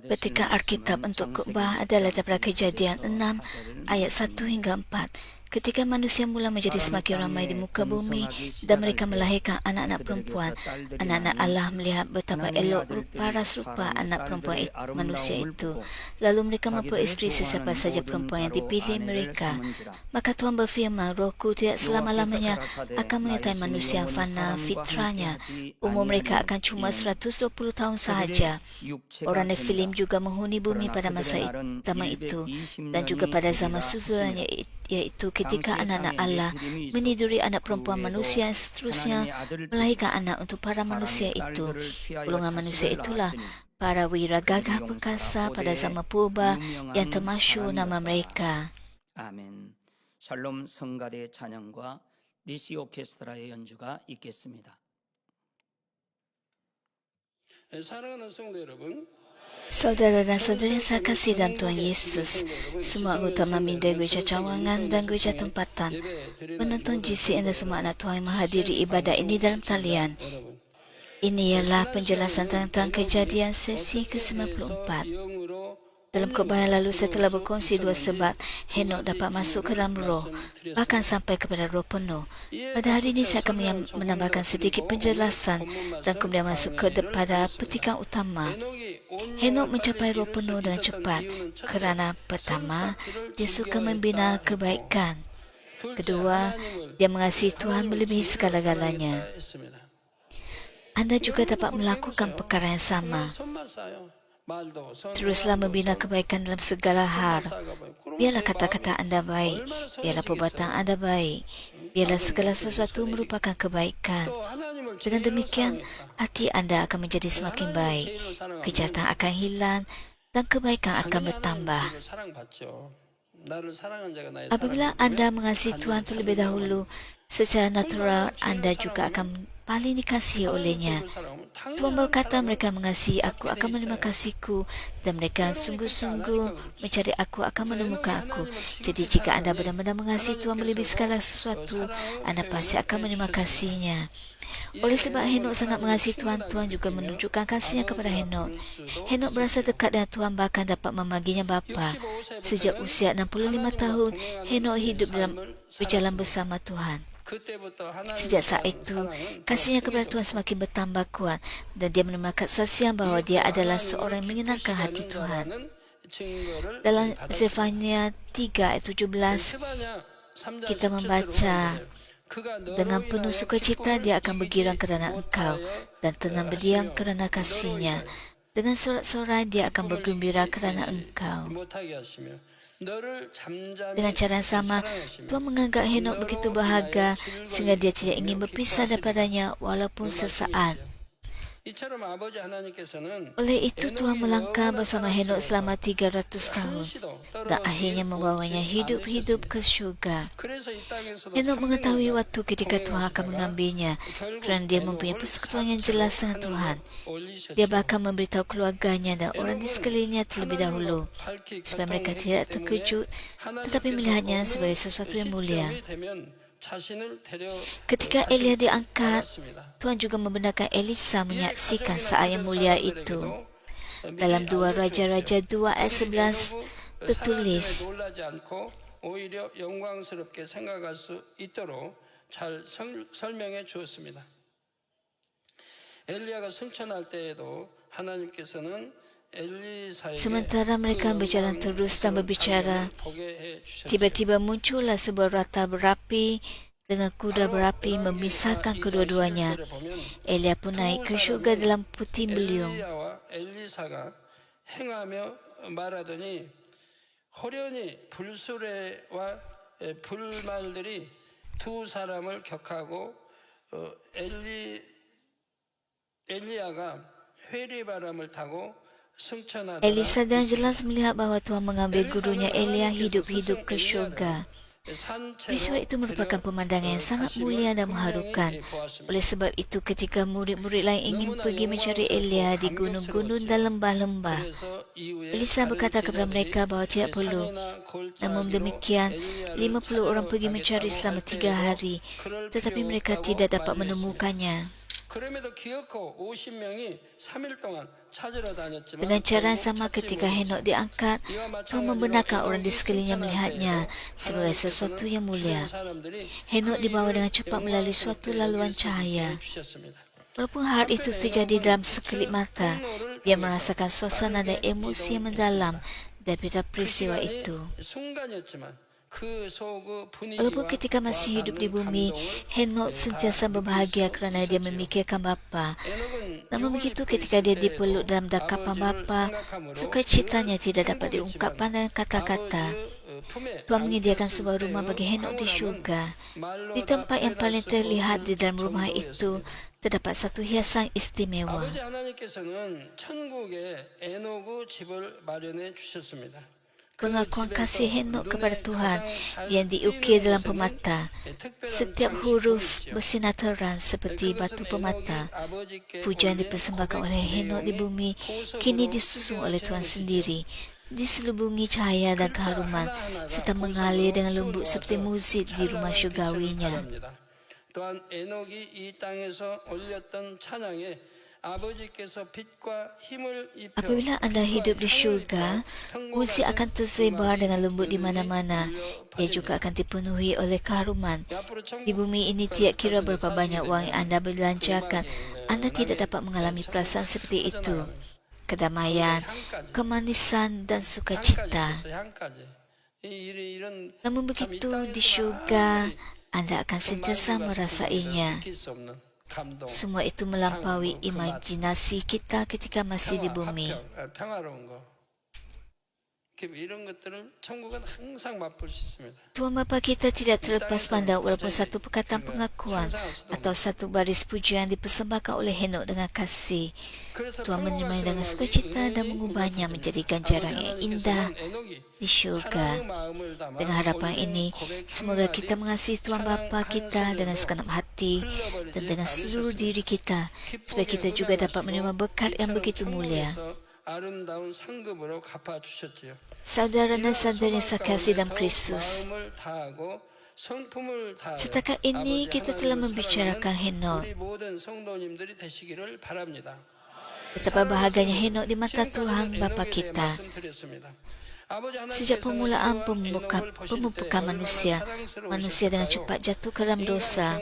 Petikan Alkitab untuk khotbah adalah daripada Kejadian 6 ayat 1 hingga 4. Ketika manusia mula menjadi semakin ramai di muka bumi dan mereka melahirkan anak-anak perempuan, anak-anak Allah melihat betapa elok rupa anak perempuan manusia itu. Lalu mereka memperisteri sesiapa saja perempuan yang dipilih mereka. Maka Tuhan berfirman, Rohku tidak selama-lamanya akan menyertai manusia yang fana fitrahnya. Umur mereka akan cuma 120 tahun sahaja. Orang Nephilim juga menghuni bumi pada masa zaman itu dan juga pada zaman susulannya, iaitu ketika anak-anak Allah meniduri anak perempuan manusia yang seterusnya melahirkan anak untuk para manusia itu. Golongan manusia itulah para wira gagah perkasa pada zaman purba yang termasyhur nama mereka. 아멘. 샬롬 성가대의 찬양과 니시 오케스트라의 연주가 있겠습니다. 사랑하는 성도 여러분, Saudara dan saudari yang saya kasih dalam Tuhan Yesus, semua anggota Maminder Gereja Cawangan dan Gereja Tempatan, penonton GC dan semua anak Tuhan yang menghadiri ibadat ini dalam talian. Ini ialah penjelasan tentang kejadian sesi ke-94. Dalam khotbah yang lalu saya telah berkongsi dua sebab Henok dapat masuk ke dalam roh, bahkan sampai kepada roh penuh. Pada hari ini saya akan menambahkan sedikit penjelasan dan kemudian masuk kepada petikan utama. Henok mencapai roh penuh dengan cepat kerana pertama, dia suka membina kebaikan. Kedua, dia mengasihi Tuhan melebihi segala-galanya. Anda juga dapat melakukan perkara yang sama. Teruslah membina kebaikan dalam segala hal. Biarlah kata-kata anda baik, biarlah perbuatan anda baik, biarlah segala sesuatu merupakan kebaikan. Dengan demikian, hati anda akan menjadi semakin baik, kejahatan akan hilang dan kebaikan akan bertambah. Apabila anda mengasihi Tuhan terlebih dahulu, secara natural anda juga akan paling dikasihi olehnya. Tuhan berkata, mereka mengasihi aku akan menerima kasihku dan mereka sungguh-sungguh mencari aku akan menemukan aku. Jadi jika anda benar-benar mengasihi Tuhan melebihi segala sesuatu, anda pasti akan menerima kasihnya. Oleh sebab Henok sangat mengasihi Tuhan, Tuhan juga menunjukkan kasihnya kepada Henok. Henok berasa dekat dengan Tuhan, bahkan dapat memanggilnya bapa. Sejak usia 65 tahun, Henok hidup berjalan bersama Tuhan. Sejak saat itu, kasihnya kepada Tuhan semakin bertambah kuat dan dia menemukan kesaksian bahawa dia adalah seorang yang menyenangkan hati Tuhan. Dalam Zefania 3 ayat 17, kita membaca, dengan penuh sukacita dia akan bergirang kerana engkau dan tenang berdiam kerana kasihnya. Dengan sorak-sorai dia akan bergembira kerana engkau. Dengan cara yang sama, Tuhan menganggap Henok begitu bahagia sehingga dia tidak ingin berpisah daripadanya walaupun sesaat. Oleh itu, Tuhan melangkah bersama Henok selama 300 tahun dan akhirnya membawanya hidup-hidup ke syurga. Henok mengetahui waktu ketika Tuhan akan mengambilnya kerana dia mempunyai persekutuan yang jelas dengan Tuhan. Dia bahkan memberitahu keluarganya dan orang di sekelilingnya terlebih dahulu supaya mereka tidak terkejut tetapi melihatnya sebagai sesuatu yang mulia. Ketika Elia diangkat, Tuhan juga membenarkan Elisa menyaksikan saat yang mulia itu. Dalam 2 Raja-Raja 2 ayat 11 tertulis, 오히려 영광스럽게 생각할 수 있도록 잘 설명해 주었습니다. 엘리야가 승천할 때에도 하나님께서는 sementara mereka berjalan terus dan berbicara, tiba-tiba muncullah sebuah rata berapi dengan kuda berapi memisahkan kedua-duanya. Elia pun naik ke syurga dalam putih beliung. 호련히 불수레와 불말들이 두 사람을 격하고 엘리야가 회리바람을 타고 승천하다가 Elisa dengan jelas melihat bahawa Tuhan mengambil gurunya Elia hidup-hidup ke syurga. Peristiwa itu merupakan pemandangan yang sangat mulia dan mengharukan. Oleh sebab itu, ketika murid-murid lain ingin pergi mencari Elia di gunung-gunung dan lembah-lembah, Elisa berkata kepada mereka bahawa tidak perlu. Namun demikian, 50 orang pergi mencari selama 3 hari, tetapi mereka tidak dapat menemukannya. 그럼에도 기어코 50명이 3일 동안 찾으러 다녔지만 Dengan cara yang 결국 sama 찾지 ketika 못했습니다. Henok diangkat, 이와 Tuhan 마찬가지로 membenarkan orang di 에녹이 sekelilingnya melihatnya 승천할 sebagai 때에도 sesuatu yang mulia. 주변 사람들이 Henok 그 dibawa 일을 dengan cepat melalui suatu 영광스럽게 laluan 여길 수 있게 cahaya. 해주셨습니다. Walaupun hal itu terjadi dalam sekelip mata, dia merasakan suasana dan emosi yang mendalam daripada peristiwa itu. 순간이었지만 그 속의 Walaupun 분위기와 ketika masih hidup di bumi, Henok sentiasa berbahagia kerana dia memikirkan bapa. Namun begitu ketika dia dipeluk dalam dakapan bapa, sukacitanya tidak dapat diungkapkan dengan kata-kata. Tuhan menyediakan sebuah rumah bagi Henok di syurga. Di tempat yang paling terlihat di dalam rumah itu, terdapat satu hiasan istimewa. 아버지 하나님께서는 천국에 에녹의 집을 마련해 주셨습니다. Pengakuan kasih Henok kepada Tuhan yang diukir dalam permata. Setiap huruf bersinar terang seperti batu permata. Pujian dipersembahkan oleh Henok di bumi kini disusun oleh Tuhan sendiri. Diselubungi cahaya dan keharuman serta mengalir dengan lembut seperti muzik di rumah syurgawinya. 또한 에녹이 이 땅에서 올렸던 찬양에 아버지께서 빛과 힘을 입혀 Apabila anda hidup di syurga, muzik akan tersebar dengan lembut di mana-mana. Ia juga akan dipenuhi oleh keharuman. Di bumi ini tiada kira berapa banyak wang yang anda belanjakan, anda tidak dapat mengalami perasaan seperti itu. Kedamaian, kemanisan dan sukacita. Namun begitu di syurga, anda akan sentiasa merasainya. Semua itu melampaui imajinasi kita ketika masih di bumi. 평화로운 거. 이런 것들을 천국은 항상 맛볼 수 있습니다. Tuhan Bapa kita tidak terlepas pandang walaupun satu perkataan pengakuan atau satu baris pujian dipersembahkan oleh Henok dengan kasih. Tuhan menerimanya dengan sukacita dan mengubahnya menjadi ganjaran yang indah di syurga. Dengan harapan ini, semoga kita mengasihi Tuhan Bapa kita dengan segenap hati dan dengan seluruh diri kita, supaya kita juga dapat menerima berkat yang begitu mulia. 아름다운 상급으로 갚아 주셨지요. Saudara dan saudari yang saya kasih dalam Kristus, setakat ini kita telah membicarakan Henok. 우리 모든 성도님들이 되시기를 바랍니다. Betapa bahagianya Henok di mata Tuhan Bapa kita. Sejak permulaan pembukaan manusia dengan cepat jatuh ke dalam dosa.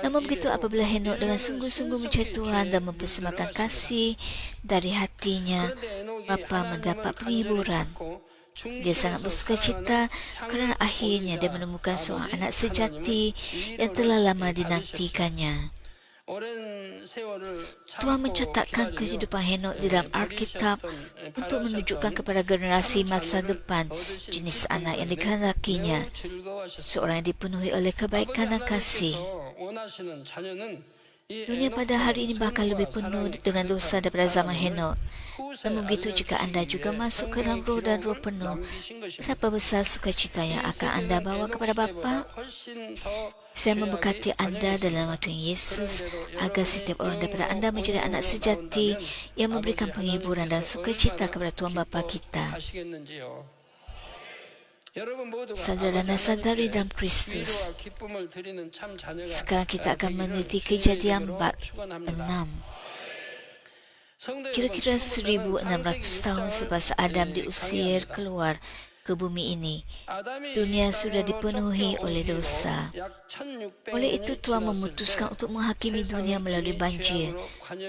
Namun begitu apabila Henok dengan sungguh-sungguh mencari Tuhan dan mempersembahkan kasih dari hatinya, Bapa mendapat penghiburan. Dia sangat bersukacita kerana akhirnya dia menemukan seorang anak sejati yang telah lama dinantikannya. Tuhan mencatatkan kehidupan Henok di dalam Alkitab untuk menunjukkan kepada generasi masa depan jenis anak yang dikehendakinya, seorang yang dipenuhi oleh kebaikan dan kasih. Dunia pada hari ini bahkan lebih penuh dengan dosa daripada zaman Henok. Namun begitu jika anda juga masuk ke dalam roh dan roh penuh, betapa besar sukacita yang akan anda bawa kepada Bapa. Saya memberkati anda dalam nama Tuhan Yesus agar setiap orang daripada anda menjadi anak sejati yang memberikan penghiburan dan sukacita kepada Tuhan Bapa kita. Saudara dan saudari dalam Kristus, sekarang kita akan meneliti Kejadian bab 6. Kira-kira 1,600 tahun selepas Adam diusir keluar ke bumi ini, dunia sudah dipenuhi oleh dosa. Oleh itu Tuhan memutuskan untuk menghakimi dunia melalui banjir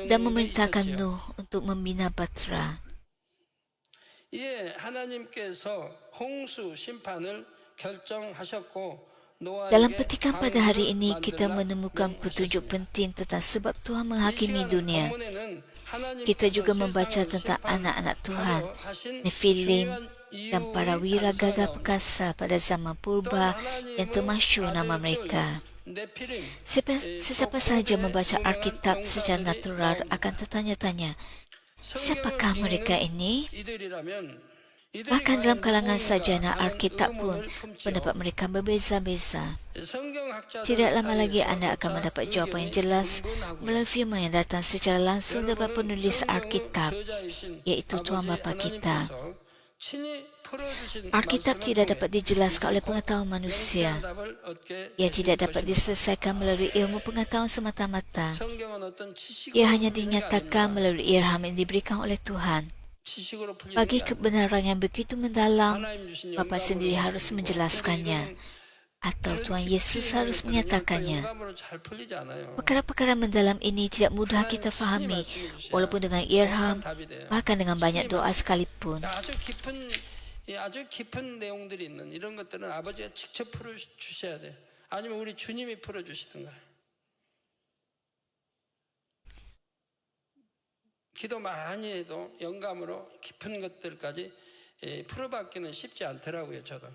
dan memerintahkan Nuh untuk membina bahtera. Dalam petikan pada hari ini, kita menemukan petunjuk penting tentang sebab Tuhan menghakimi dunia. Kita juga membaca tentang anak-anak Tuhan, Nephilim, dan para wiragagah perkasa pada zaman purba yang termasyhur nama mereka. Sesiapa sahaja membaca Alkitab secara natural akan tertanya-tanya, siapakah mereka ini? Bahkan dalam kalangan sarjana Alkitab pun pendapat mereka berbeza-beza. Tidak lama lagi anda akan mendapat jawapan yang jelas melalui firman yang datang secara langsung daripada penulis Alkitab, iaitu Tuhan Bapa kita. 친히 풀어주신 Alkitab 말씀을 tidak 통해 dapat dijelaskan oleh pengetahuan manusia. 명쾌한 답을 얻게 Ia tidak 되실 dapat 것입니다. diselesaikan melalui ilmu pengetahuan semata-mata. 성경은 어떤 지식으로 Ia hanya 풀리는 게 dinyatakan 아닙니다. melalui ilham yang diberikan oleh Tuhan. 지식으로 풀리는 Bagi 게 아닙니다. kebenaran yang begitu mendalam, 하나님 주신 Bapa 영감으로 sendiri harus 풀리고. menjelaskannya, 근데 이거는 atau Tuhan 깊이 Yesus 있는 harus 것들은요, 또 menyatakannya. 영감으로 잘 풀리지 않아요. Perkara-perkara mendalam ini tidak mudah 하나님 kita 친히 fahami, 말씀해 주셔야 walaupun dengan 정확한 ilham, 답이 돼요. bahkan dengan banyak doa sekalipun. 아주 깊은 내용들이 있는 이런 것들은 아버지가 직접 풀어주셔야 돼요. 아니면 우리 주님이 풀어주시든가. 기도 많이 해도 영감으로 깊은 것들까지 풀어받기는 쉽지 않더라고요, 저도.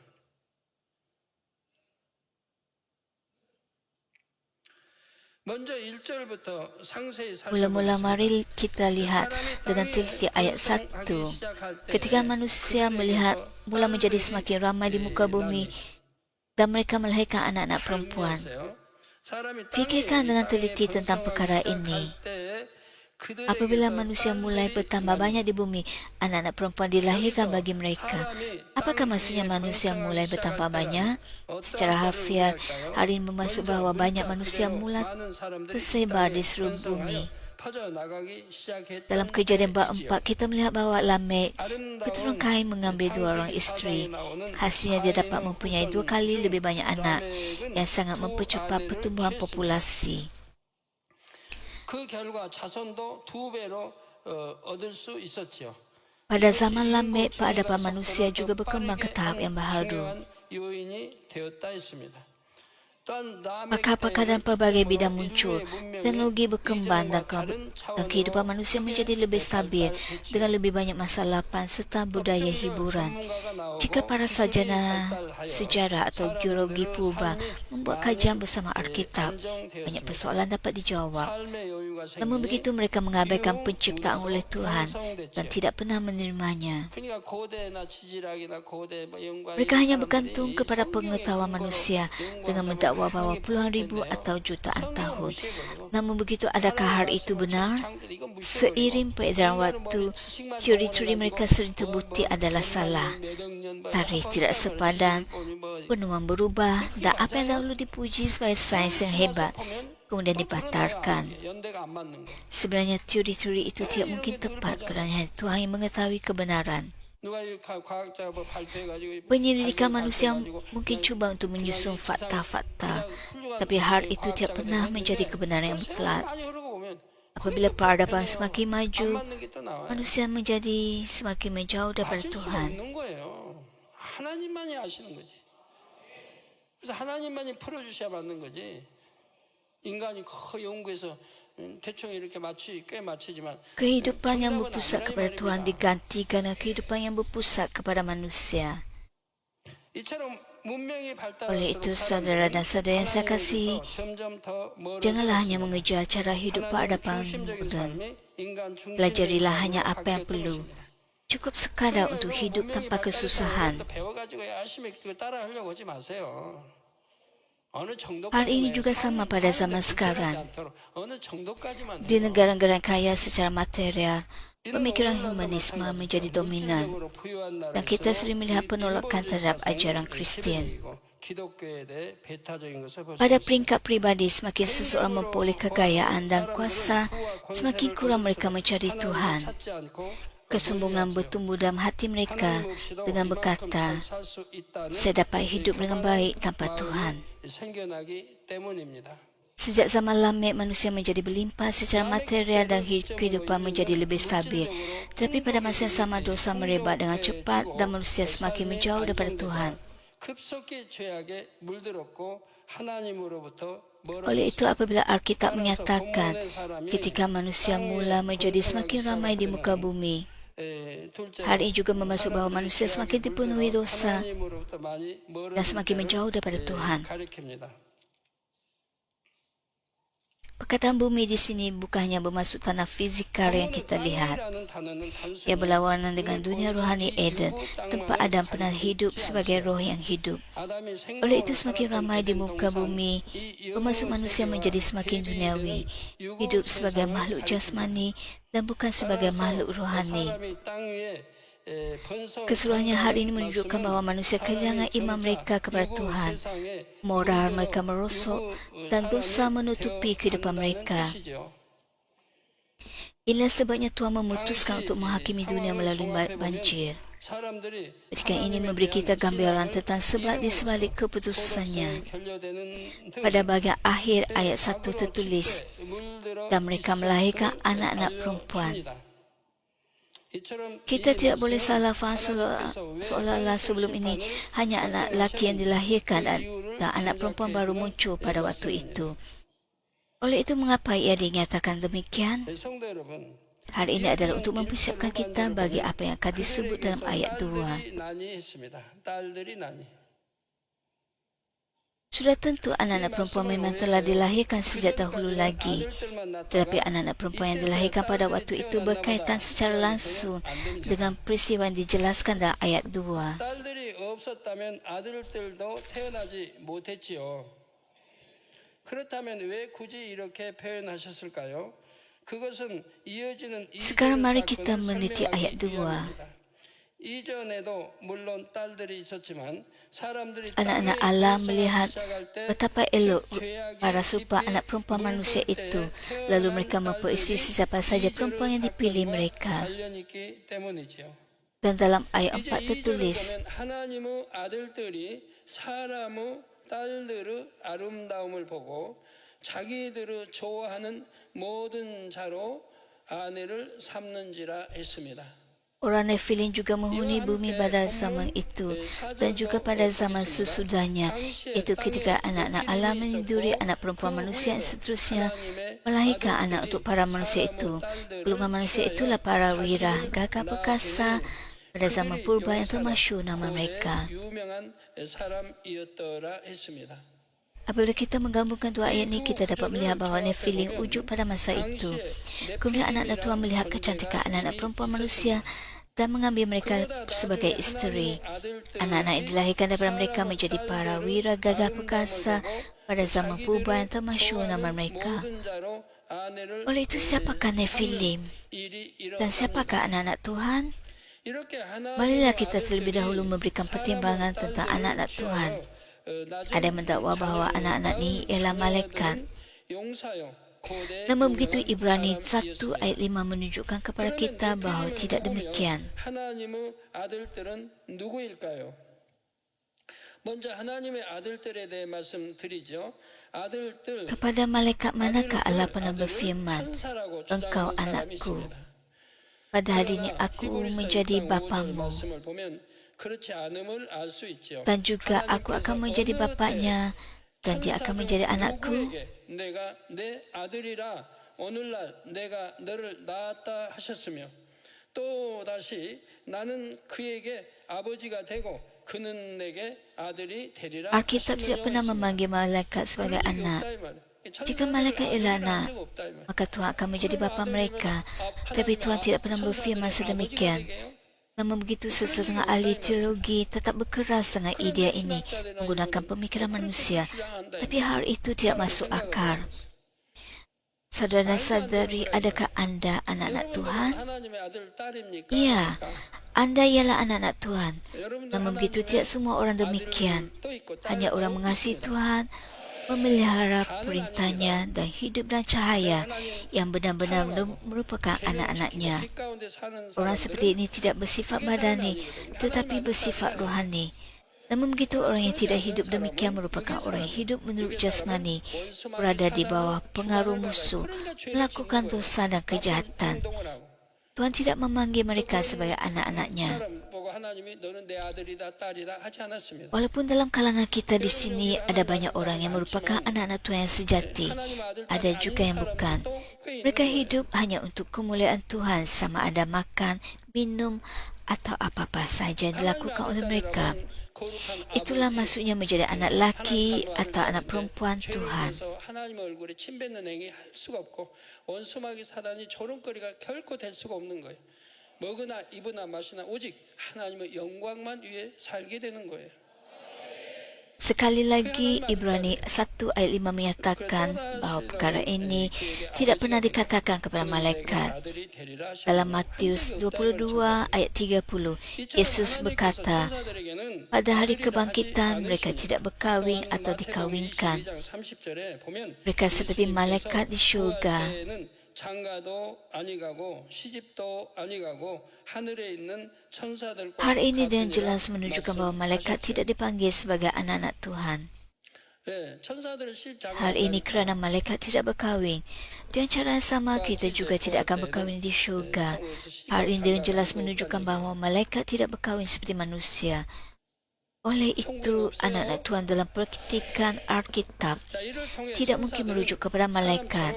먼저 1절부터 상세히 Mula-mula 살펴보겠습니다. mari kita lihat dengan teliti ayat 1. Ketika manusia mula menjadi semakin ramai di muka bumi dan mereka melahirkan anak-anak perempuan. Fikirkan dengan teliti tentang perkara ini. Apabila manusia mulai bertambah banyak di bumi, anak-anak perempuan dilahirkan bagi mereka. Apakah maksudnya manusia mulai bertambah banyak? Secara harfiah, hari ini bermaksud bahawa banyak manusia mula tersebar di seluruh bumi. Dalam Kejadian bab 4, kita melihat bahawa Lamek, keturunan Kain, mengambil 2 orang isteri. Hasilnya dia dapat mempunyai 2 kali lebih banyak anak yang sangat mempercepat pertumbuhan populasi. 그 결과 자손도 2배로 얻을 수 있었지요. Pada zaman Lamek, peradaban manusia juga berkembang ke tahap yang baharu. 요인이 되었다 했습니다. Pakar-pakar dan pelbagai bidang muncul, teknologi berkembang dan kehidupan manusia menjadi lebih stabil dengan lebih banyak masa lapang serta budaya hiburan. Jika para sarjana sejarah atau geologi purba membuat kajian bersama Alkitab, banyak persoalan dapat dijawab. Namun begitu mereka mengabaikan penciptaan oleh Tuhan dan tidak pernah menerimanya. Mereka hanya bergantung kepada pengetahuan manusia dengan mendakwa bahawa puluhan ribu atau jutaan tahun. Namun begitu, adakah hal itu benar? Seiring peredaran waktu, teori-teori mereka sering terbukti adalah salah. Tarikh tidak sepadan, penemuan berubah dan apa yang dahulu dipuji sebagai sains yang hebat kemudian dibatalkan. Sebenarnya teori-teori itu tidak mungkin tepat kerana hanya Tuhan yang mengetahui kebenaran. Penyelidikan manusia mungkin cuba untuk menyusun fakta-fakta, tapi hal itu tidak pernah menjadi kebenaran yang mutlak. Apabila peradaban semakin maju, manusia menjadi semakin menjauh daripada Tuhan. 하나님만이 아시는 거지. 그래서 하나님만이 풀어주셔야 맞는 거지. 인간이 거의 연구해서 대충 이렇게 꽤 맞추지만 Kehidupan yang berpusat kepada Tuhan digantikan dengan kehidupan yang berpusat kepada manusia. 이처럼 문명이 Oleh itu, 발달할수록 saudara dan saudara yang saya kasihi, 점점 더 janganlah hanya mengejar cara hidup peradaban moden. Pelajarilah hanya apa yang perlu. Cukup sekadar untuk hidup tanpa kesusahan. 배워가지고 열심히 따라하려고 하지 마세요. Hal ini juga sama pada zaman sekarang. Di negara-negara kaya secara material, pemikiran humanisme menjadi dominan dan kita sering melihat penolakan terhadap ajaran Kristian. Pada peringkat pribadi, semakin seseorang memperoleh kekayaan dan kuasa, semakin kurang mereka mencari Tuhan. Kesombongan bertumbuh dalam hati mereka dengan berkata, saya dapat hidup dengan baik tanpa Tuhan. Sejak zaman Lamek, manusia menjadi berlimpah secara material dan kehidupan menjadi lebih stabil. Tetapi pada masa yang sama, dosa merebak dengan cepat dan manusia semakin menjauh daripada Tuhan. Oleh itu, apabila Alkitab menyatakan ketika manusia mula menjadi semakin ramai di muka bumi, hal ini juga bermaksud bahawa manusia semakin dipenuhi dosa dan semakin menjauh daripada Tuhan. Perkataan bumi di sini bukan hanya bermaksud tanah fizikal yang kita lihat. Ia berlawanan dengan dunia rohani Eden, tempat Adam pernah hidup sebagai roh yang hidup. Oleh itu, semakin ramai di muka bumi, bermaksud manusia menjadi semakin duniawi, hidup sebagai makhluk jasmani dan bukan sebagai makhluk rohani. Keseluruhannya hari ini menunjukkan bahwa manusia kehilangan iman mereka kepada Tuhan. Moral mereka merosot dan dosa menutupi kehidupan mereka. Inilah sebabnya Tuhan memutuskan untuk menghakimi dunia melalui banjir. Petikan ini memberi kita gambaran tentang sebab di sebalik keputusannya. Pada bahagian akhir ayat 1 tertulis, dan mereka melahirkan anak-anak perempuan. Kita tidak boleh salah faham seolah-olah sebelum ini hanya anak lelaki yang dilahirkan dan anak perempuan baru muncul pada waktu itu. Oleh itu, mengapa ia dinyatakan demikian? Hal ini adalah untuk mempersiapkan kita bagi apa yang akan disebut dalam ayat 2. Sudah tentu anak-anak perempuan memang telah dilahirkan sejak dahulu lagi. Tetapi anak-anak perempuan yang dilahirkan pada waktu itu berkaitan secara langsung dengan peristiwa yang dijelaskan dalam ayat 2. Sekarang mari kita meneliti ayat 2. Anak-anak Allah melihat betapa elok para serupa anak perempuan manusia itu. Lalu mereka memperistri siapa saja perempuan yang dipilih mereka. Dan dalam ayat 4 tertulis, 자기들의 좋아하는 모든 자로 아내를 삼는지라 했습니다. orang Nephilim juga menghuni bumi pada zaman itu dan juga pada zaman sesudahnya, itu ketika anak-anak Allah meniduri anak perempuan manusia dan seterusnya melahirkan anak untuk para manusia itu. Golongan manusia itulah para wira, gagah perkasa pada zaman purba yang termasyhur nama mereka. Apabila kita menggabungkan dua ayat ini, kita dapat melihat bahawa Nephilim wujud pada masa itu. Kemudian anak-anak Tuhan melihat kecantikan anak-anak perempuan manusia dan mengambil mereka sebagai isteri. Anak-anak yang dilahirkan daripada mereka menjadi para wira gagah perkasa pada zaman purba yang termasyhur nama mereka. Oleh itu, siapakah Nephilim? Dan siapakah anak-anak Tuhan? Marilah kita terlebih dahulu memberikan pertimbangan tentang anak-anak Tuhan. Ada yang mendakwa bahawa anak-anak ini ialah malaikat. Namun begitu, Ibrani 1 ayat 5 menunjukkan kepada kita bahawa tidak demikian. Kepada malaikat manakah Allah pernah berfirman, engkau anakku, pada hari ini aku menjadi bapamu, dan juga aku akan menjadi bapaknya, dan dia akan menjadi anakku. Alkitab tidak pernah memanggil malaikat sebagai anak. Jika malaikat ialah anak, maka Tuhan akan menjadi bapa mereka. Tapi Tuhan tidak pernah berfirman sedemikian. Namun begitu, sesetengah ahli teologi tetap berkeras dengan idea ini menggunakan pemikiran manusia. Tapi hal itu tidak masuk akal. Saudara dan saudari, adakah anda anak-anak Tuhan? Ya, anda ialah anak-anak Tuhan. Namun begitu, tidak semua orang demikian. Hanya orang mengasihi Tuhan, memelihara perintahnya dan hidup dalam cahaya yang benar-benar merupakan anak-anaknya. Orang seperti ini tidak bersifat badani, tetapi bersifat rohani. Namun begitu, orang yang tidak hidup demikian merupakan orang yang hidup menurut jasmani, berada di bawah pengaruh musuh, melakukan dosa dan kejahatan. Tuhan tidak memanggil mereka sebagai anak-anaknya. Walaupun dalam kalangan kita di sini ada banyak orang yang merupakan anak-anak Tuhan yang sejati, ada juga yang bukan. Mereka hidup hanya untuk kemuliaan Tuhan, sama ada makan, minum atau apa-apa sahaja yang dilakukan oleh mereka. Itulah maksudnya menjadi anak laki atau anak perempuan Tuhan. 먹으나 입으나 마시나 오직 하나님의 영광만 위해 살게 되는 거예요. Sekali lagi, Ibrani 1 ayat 5 menyatakan bahawa perkara ini tidak pernah dikatakan kepada malaikat. Dalam Matius 22 ayat 30, Yesus berkata, pada hari kebangkitan mereka tidak berkahwin atau dikahwinkan. Mereka seperti malaikat di syurga. 장가도 아니 가고 시집도 아니 가고 하늘에 있는 천사들과 Hari ini dengan 같으리라 jelas menunjukkan bahawa malaikat tidak dipanggil sebagai anak-anak Tuhan. 예, 천사들은 실장가 Hari ini kerana malaikat tidak berkahwin, dengan cara yang sama kita juga tidak akan berkahwin di syurga. Hari ini dengan jelas menunjukkan bahawa malaikat tidak berkahwin seperti manusia. Oleh itu, anak-anak Tuhan dalam perketikan Alkitab tidak mungkin merujuk kepada malaikat.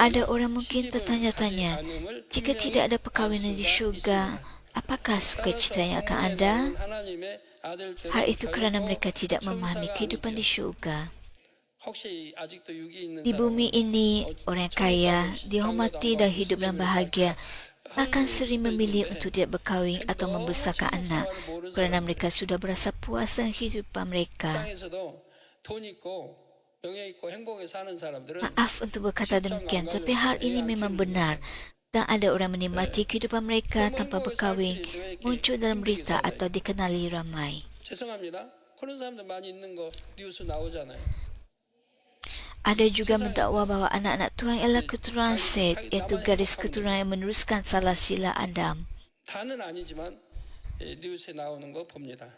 Ada orang mungkin tertanya-tanya, jika tidak ada perkahwinan di syurga, apakah sukacita yang akan ada? Hal itu kerana mereka tidak memahami kehidupan di syurga. Di bumi ini, orang kaya, dihormati dan hidup dalam bahagia, akan sering memilih untuk tidak berkahwin atau membesarkan anak kerana mereka sudah berasa puas dengan kehidupan mereka. Maaf untuk berkata demikian, tapi hal ini memang benar. Dan ada orang menikmati kehidupan mereka tanpa berkahwin, muncul dalam berita atau dikenali ramai. Ada juga mendakwa bahawa anak-anak Tuhan ialah keturunan Set, iaitu garis keturunan yang meneruskan salah sila Adam. 다는 아니지만 뉴스에 나오는 거 봅니다.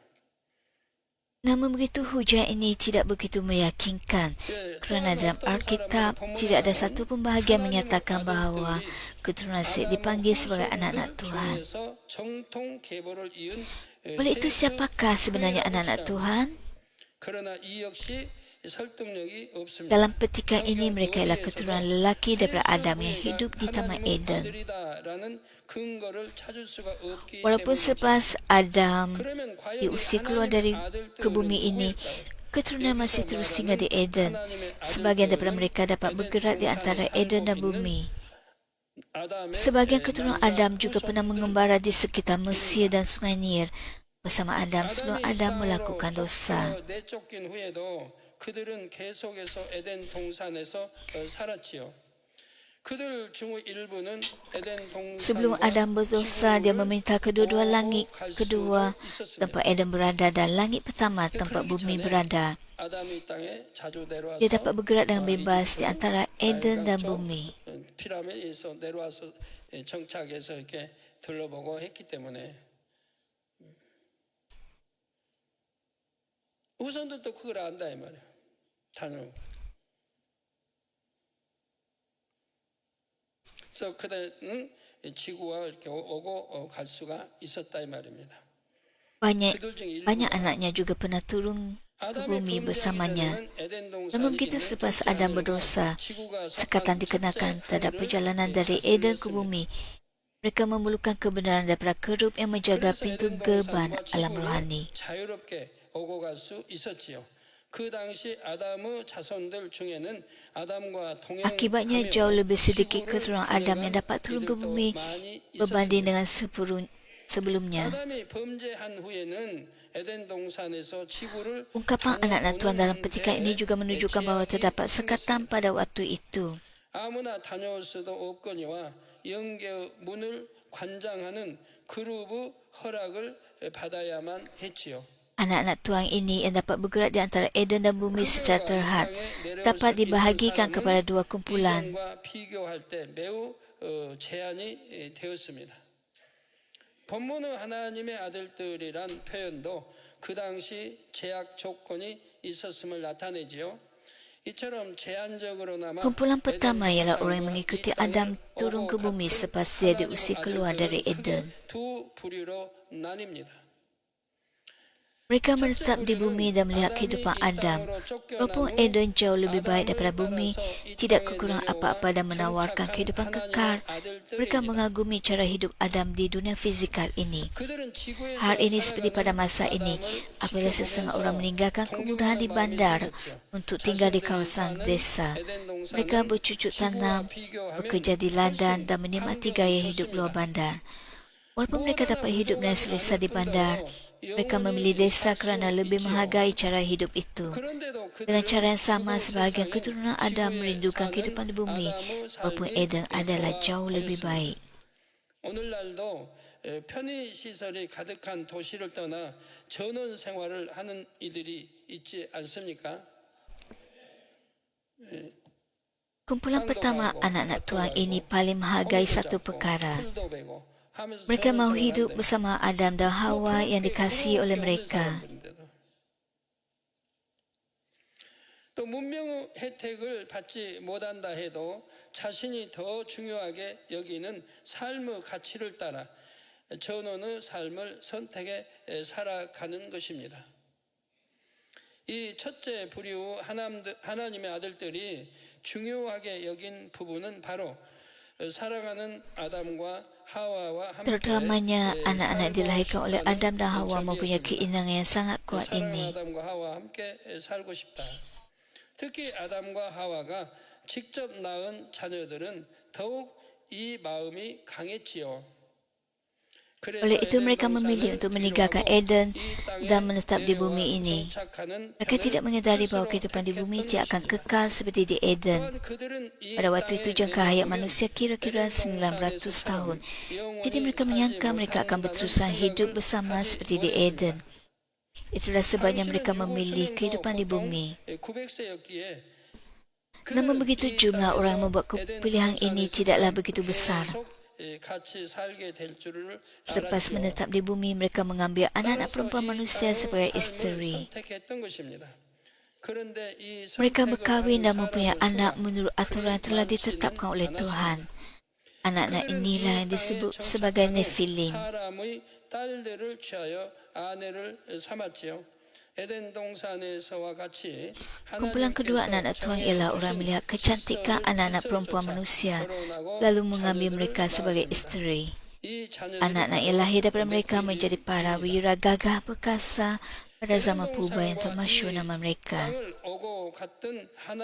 Namun begitu hujan ini tidak begitu meyakinkan kerana dalam Alkitab tidak ada satu pun bahagian menyatakan bahawa keturunan Set dipanggil sebagai anak-anak Tuhan. Oleh itu siapakah sebenarnya anak-anak Tuhan? Dalam petikan ini mereka ialah keturunan lelaki daripada Adam yang hidup di Taman Eden. Walaupun selepas Adam diusir keluar dari ke bumi ini, keturunan masih terus tinggal di Eden. Sebahagian daripada mereka dapat bergerak di antara Eden dan bumi. Sebahagian keturunan Adam juga pernah mengembara di sekitar Mesir dan Sungai Nil bersama Adam sebelum Adam melakukan dosa. 그들은 계속해서 에덴 동산에서 살았지요. 그들 중 일부는 에덴 Sebelum 동산과 Adam berdosa, dia meminta kedua-dua langit kedua tempat Eden berada dan langit pertama tempat bumi berada. 아담이 땅에 자주 내려와서 Dia dapat bergerak dengan bebas di antara Eden dan bumi. 피라미드에서 내려와서 정착해서 이렇게 둘러보고 했기 때문에 우선들도 그걸 안다 이 말이야. 다녀오고. 그래서 그대는 지구와 이렇게 오고 갈 수가 있었다 이 말입니다. Banyak anaknya juga pernah turun ke bumi bersamanya. Namun begitu selepas Adam berdosa, sekatan dikenakan terhadap perjalanan dari Eden ke bumi. Mereka memerlukan kebenaran daripada kerup yang menjaga pintu gerbang alam rohani. 자유롭게 오고 갈 수 있었지요. 그 당시 아담의 자손들 중에는 아담과 Akibatnya jauh lebih sedikit keturunan Adam yang dapat turun ke bumi berbanding dengan sebelumnya. 아담이 범죄한 후에는 에덴 동산에서 지구를 Ungkapan anak-anak Tuhan dalam petikan ini juga menunjukkan bahawa terdapat sekatan pada waktu itu. 아무나 다녀올 수도 없거니와 영계의 문을 관장하는 그룹의 허락을 받아야만 했지요. Anak-anak Tuhan ini yang dapat bergerak di antara Eden dan bumi secara terhad dapat dibahagikan kepada dua kumpulan. 이전과 비교할 때 매우 제한이 되었습니다. 본문의 하나님의 아들들이란 표현도 그 당시 제약 조건이 있었음을 나타내지요. 이처럼 제한적으로나마 Kumpulan pertama ialah orang yang mengikuti Adam turun ke bumi selepas dia diusir keluar dari Eden. 두 부류로 나뉩니다. Mereka menetap di bumi dan melihat kehidupan Adam. Walaupun Eden jauh lebih baik daripada bumi, tidak kekurangan apa-apa dan menawarkan kehidupan kekal, mereka mengagumi cara hidup Adam di dunia fizikal ini. Hal ini seperti pada masa ini, apabila sesetengah orang meninggalkan kemudahan di bandar untuk tinggal di kawasan desa. Mereka bercucuk tanam, bekerja di ladang dan menikmati gaya hidup luar bandar. Walaupun mereka dapat hidup dengan selesa di bandar, Mereka memilih desa kerana lebih menghargai cara hidup itu. Dengan cara yang sama, sebahagian keturunan Adam merindukan kehidupan di bumi, walaupun Eden adalah jauh lebih baik. 오늘날도 편의 시설이 가득한 도시를 떠나 전원 생활을 하는 이들이 있지 않습니까? Kumpulan pertama anak-anak tuan ini paling menghargai satu perkara. 풀도 베고 하면서 Mereka mahu hidup bersama Adam dan Hawa yang dikasihi oleh mereka. 또 문명 혜택을 받지 못한다 해도 자신이 더 중요하게 여기는 삶의 가치를 따라 전원의 삶을 선택해 살아가는 것입니다. 이 첫째 부류 하나님의 아들들이 중요하게 여긴 부분은 바로 사랑하는 아담과 하와와 함께 Terutamanya anak-anak dilahirkan oleh Adam dan Hawa mempunyai keinginan yang sangat kuat ini. 아담과 하와와 함께 살고 싶다. 특히 아담과 하와가 직접 낳은 자녀들은 더욱 이 마음이 강했지요. Oleh itu mereka memilih untuk meninggalkan Eden dan menetap di bumi ini. Mereka tidak menyadari bahawa kehidupan di bumi tidak akan kekal seperti di Eden. Pada waktu itu jangka hayat manusia kira-kira 900 tahun. Jadi mereka menyangka mereka akan berterusan hidup bersama seperti di Eden. Itulah sebabnya mereka memilih kehidupan di bumi. Namun begitu jumlah orang yang membuat pilihan ini tidaklah begitu besar. Selepas menetap di bumi, mereka mengambil anak-anak perempuan manusia sebagai isteri. Mereka berkahwin dan mempunyai anak menurut aturan yang telah ditetapkan oleh Tuhan. Anak-anak inilah yang disebut sebagai Nephilim. Kumpulan kedua anak-anak Tuhan ialah orang melihat kecantikan anak-anak perempuan manusia, lalu mengambil mereka sebagai isteri. Anak-anak yang lahir daripada mereka menjadi para wira gagah perkasa pada zaman purba yang termasyhur nama mereka.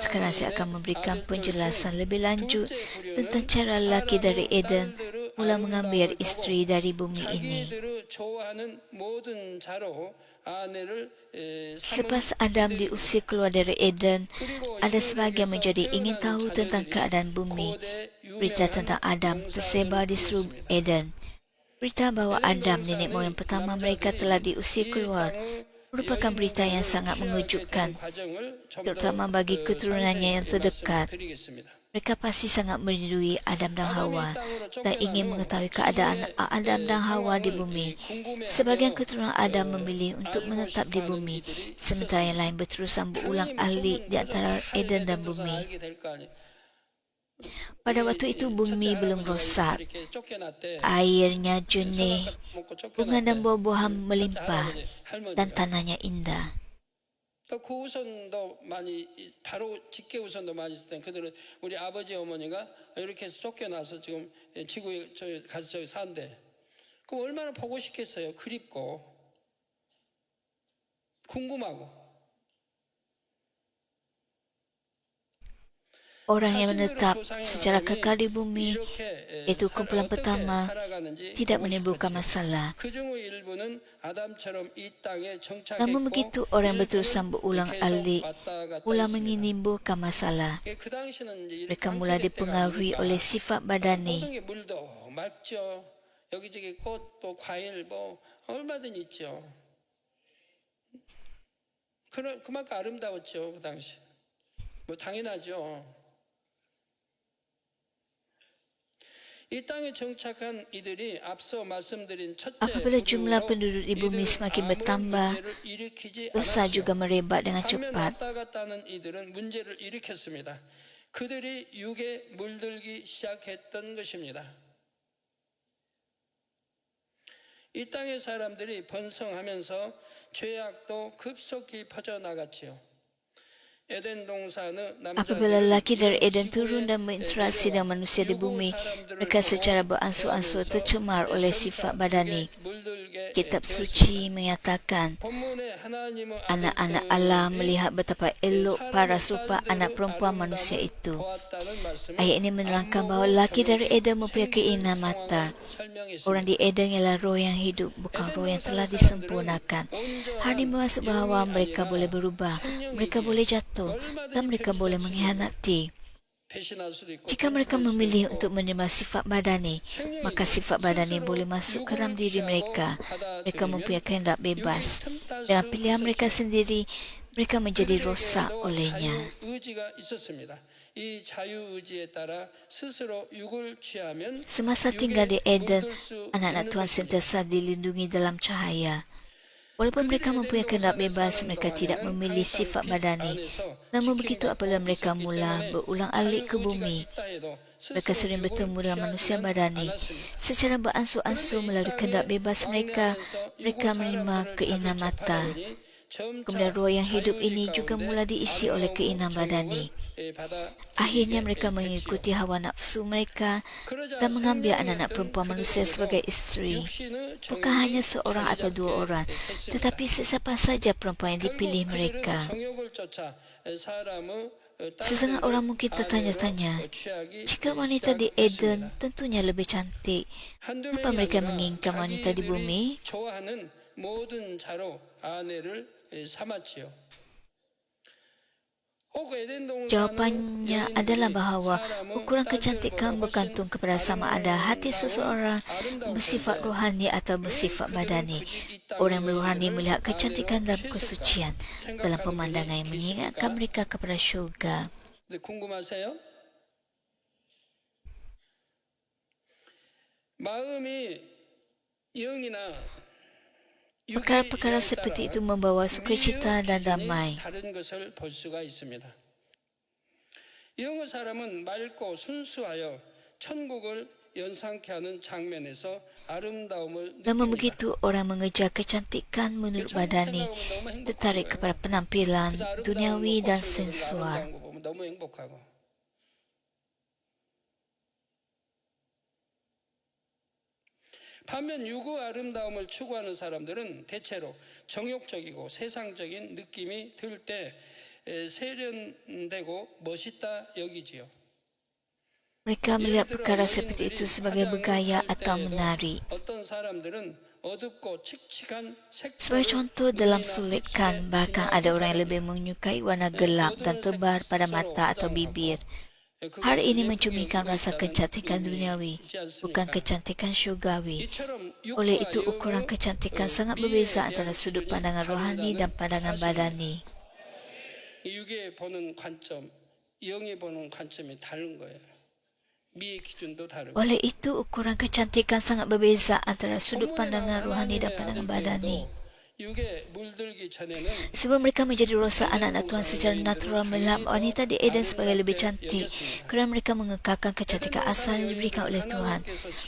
Sekarang saya akan memberikan penjelasan lebih lanjut tentang cara lelaki dari Eden mula mengambil isteri dari bumi ini. Selepas Adam diusir keluar dari Eden, ada sebahagian menjadi ingin tahu tentang keadaan bumi. Berita tentang Adam tersebar di seluruh Eden. Berita bahawa Adam, nenek moyang pertama mereka, telah diusir keluar merupakan berita yang sangat mengejutkan, terutama bagi keturunannya yang terdekat. Mereka pasti sangat merindui Adam dan Hawa dan ingin mengetahui keadaan Adam dan Hawa di bumi. Sebahagian keturunan Adam memilih untuk menetap di bumi, sementara yang lain berterusan berulang alik di antara Eden dan bumi. Pada waktu itu bumi belum rosak, airnya jernih, bunga dan buah-buahan melimpah, dan tanahnya indah. 또 구우선도 많이 바로 직계 우선도 많이 있을 때 그들은 우리 아버지 어머니가 이렇게 해서 쫓겨나서 지금 지구에 가서 저기 산대. 그럼 얼마나 보고 싶겠어요. 그립고 궁금하고. Orang yang menetap secara kekal di bumi, iaitu kumpulan pertama, tidak menimbulkan masalah. Namun begitu, orang yang berterusan berulang alik mula menimbulkan masalah. Mereka mula dipengaruhi oleh sifat badani. 그만큼 아름다웠죠, 그 당시. 뭐 당연하죠. Apabila jumlah penduduk di bumi semakin bertambah, dosa juga merebak dengan cepat. 그들이 육에 물들기 시작했던 것입니다. 이 땅의 사람들이 번성하면서 죄악도 급속히 퍼져나갔지요. Apabila lelaki dari Eden turun dan berinteraksi dengan manusia di bumi, mereka secara beransur-ansur tercemar oleh sifat badani. Kitab suci menyatakan 하나님은 Anak-anak Allah melihat betapa elok paras rupa anak perempuan manusia itu. 보았다는 말씀을 Ayat ini menerangkan bahawa laki dari Eden mempunyai keinginan mata. Orang di Eden ialah roh yang hidup, bukan roh yang telah disempurnakan. Hal ini bermaksud bahawa mereka boleh berubah, mereka boleh jatuh, dan mereka boleh mengkhianati. 배신할 수도 있고 Jika mereka memilih untuk menerima sifat badani, maka sifat badani boleh masuk ke dalam diri mereka. Mereka mempunyai kehendak bebas. Dengan pilihan mereka sendiri, mereka menjadi rosak olehnya. 자유의지가 있었습니다. 이 자유의지에 따라 스스로 육을 취하면 Semasa tinggal di Eden, anak-anak Tuhan sentiasa dilindungi dalam cahaya. Walaupun mereka mempunyai kehendak bebas, mereka tidak memilih sifat badani. Namun begitu apabila mereka mula berulang alik ke bumi, mereka sering bertemu dengan manusia badani. Secara beransur-ansur melalui kehendak bebas mereka, mereka menerima keinginan mata. Kemudian roh yang hidup ini juga mula diisi oleh keinginan badani. Akhirnya mereka mengikuti hawa nafsu mereka dan mengambil anak-anak perempuan manusia sebagai isteri. Bukan hanya seorang atau dua orang, tetapi sesiapa saja perempuan yang dipilih mereka. Sesetengah orang mungkin tertanya-tanya, jika wanita di Eden tentunya lebih cantik, kenapa mereka menginginkan wanita di bumi? Jawapannya adalah bahawa ukuran kecantikan bergantung kepada sama ada hati seseorang bersifat rohani atau bersifat badani. Orang rohani melihat kecantikan dalam kesucian, dalam pemandangan yang mengingatkan mereka kepada syurga. Perkara-perkara seperti itu membawa sukacita dan damai. 영의 사람은 맑고 순수하여 천국을 연상케 하는 장면에서 아름다움을 Namun begitu orang mengejar kecantikan menurut badani, tertarik kepada penampilan duniawi dan sensual. 너무 행복하고. 반면 유구 아름다움을 추구하는 사람들은 대체로 정욕적이고 세상적인 느낌이 들 때 세련되고 멋있다 여기지요. Mereka melihat perkara seperti itu sebagai bergaya atau menarik. 어떤 사람들은 어둡고 칙칙한 Sebagai contoh dalam sulitkan, bahkan ada orang yang lebih menyukai warna gelap dan tebar pada mata atau bibir. Hal ini mencerminkan rasa kecantikan duniawi, bukan kecantikan syurgawi. Oleh itu, ukuran kecantikan sangat berbeza antara sudut pandangan rohani dan pandangan badani. 육에 보는 관점, 영에 보는 관점이 다른 거예요. 미의 기준도 다르고. Oleh itu, ukuran kecantikan sangat berbeza antara sudut pandangan rohani dan pandangan badani. 육에 물들기 전에는 Sebelum mereka menjadi rosak, anak-anak Tuhan secara natural melihat wanita di Eden sebagai lebih cantik kerana mereka mengekalkan kecantikan asal yang diberikan oleh Tuhan.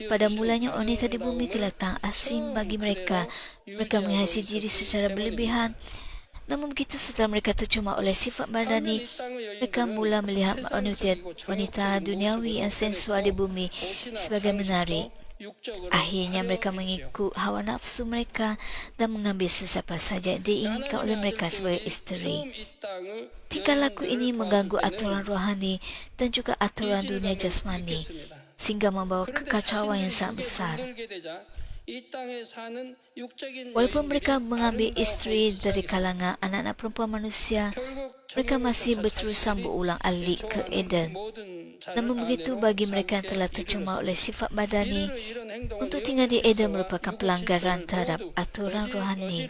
Pada mulanya, wanita di bumi kelihatan asing bagi mereka. Mereka menghiasi diri secara berlebihan. Namun begitu setelah mereka tercemar oleh sifat badani, mereka mula melihat wanita duniawi yang sensual di bumi sebagai menarik. Akhirnya mereka mengikut hawa nafsu mereka dan mengambil sesiapa saja yang diinginkan oleh mereka sebagai isteri. Tingkah laku ini mengganggu aturan rohani dan juga aturan dunia jasmani, sehingga membawa kekacauan yang sangat besar. Walaupun mereka mengambil isteri dari kalangan anak-anak perempuan manusia, mereka masih berterusan berulang alik ke Eden. Namun begitu bagi mereka yang telah tercemar oleh sifat badani, untuk tinggal di Eden merupakan pelanggaran terhadap aturan rohani.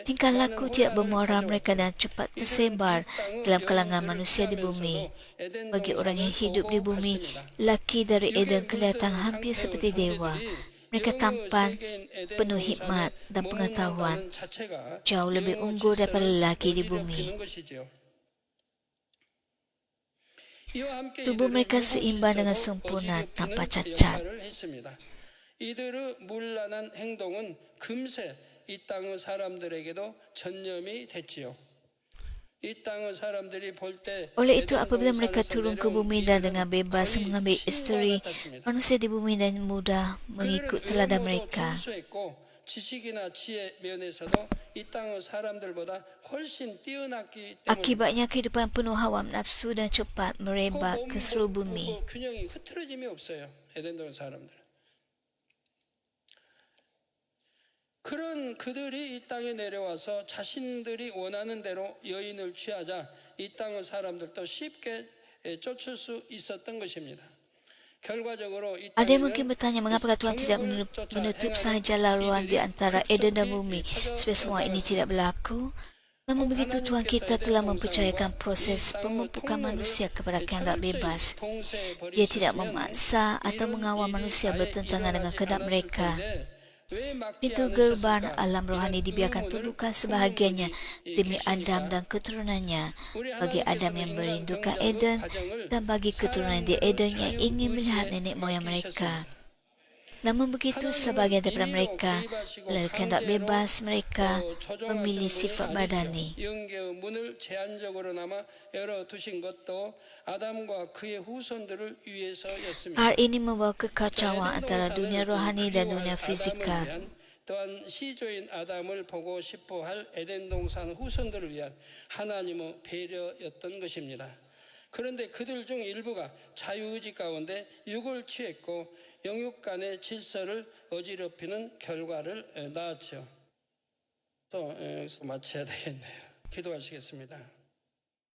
Tingkah laku tidak bermuara mereka dan cepat tersebar dalam kalangan manusia di bumi. Bagi orang yang hidup di bumi, laki dari Eden kelihatan hampir seperti dewa. Mereka tampan, penuh hikmat dan pengetahuan, jauh lebih unggul daripada lelaki di bumi. Tubuh mereka seimbang dengan sempurna tanpa cacat. 이들의 문란한 행동은 금세 이 땅의 사람들에게도 전염이 됐지요. Oleh itu, apabila mereka turun ke bumi dan dengan bebas mengambil isteri, manusia di bumi dan mudah mengikut teladan mereka. 이 땅의 사람들보다 훨씬 뛰어났기 때문에 Akibatnya kehidupan penuh hawa nafsu dan cepat merebak ke seluruh bumi. 그 균형이 흐트러짐이 없어요. 에덴동 사람들. 그런 그들이 이 땅에 내려와서 자신들이 원하는 대로 여인을 취하자 이 땅의 사람들도 쉽게 쫓을 수 있었던 것입니다. 결과적으로 이 Ada yang 땅에는 mungkin bertanya mengapa Tuhan tidak menutup sahaja laluan di antara Eden dan bumi supaya semua ini tidak berlaku. Namun begitu Tuhan kita telah mempercayakan proses pemumpukan manusia kepada kehendak bebas. Dia tidak memaksa atau mengawal manusia bertentangan dengan kehendak mereka. Pintu gerbang alam rohani dibiarkan terbuka sebahagiannya demi Adam dan keturunannya, bagi Adam yang merindukan Eden dan bagi keturunan di Eden yang ingin melihat nenek moyang mereka. Namun begitu, sebagian daripada mereka melalui kehendak bebas mereka memilih sifat badani. 영계의 문을 제한적으로나마 열어두신 것도 아담과 그의 후손들을 위해서였습니다. Hal ini membawa kekacauan antara dunia rohani dan dunia fizikal. 또한 시조인 아담을 보고 싶어할 에덴 동산 후손들을 위한 하나님의 배려였던 것입니다. 그런데 그들 중 일부가 자유의지 가운데 육을 취했고 영육 간의 질서를 어지럽히는 결과를 낳았죠. 또 마쳐야 되겠네요. 기도하시겠습니다.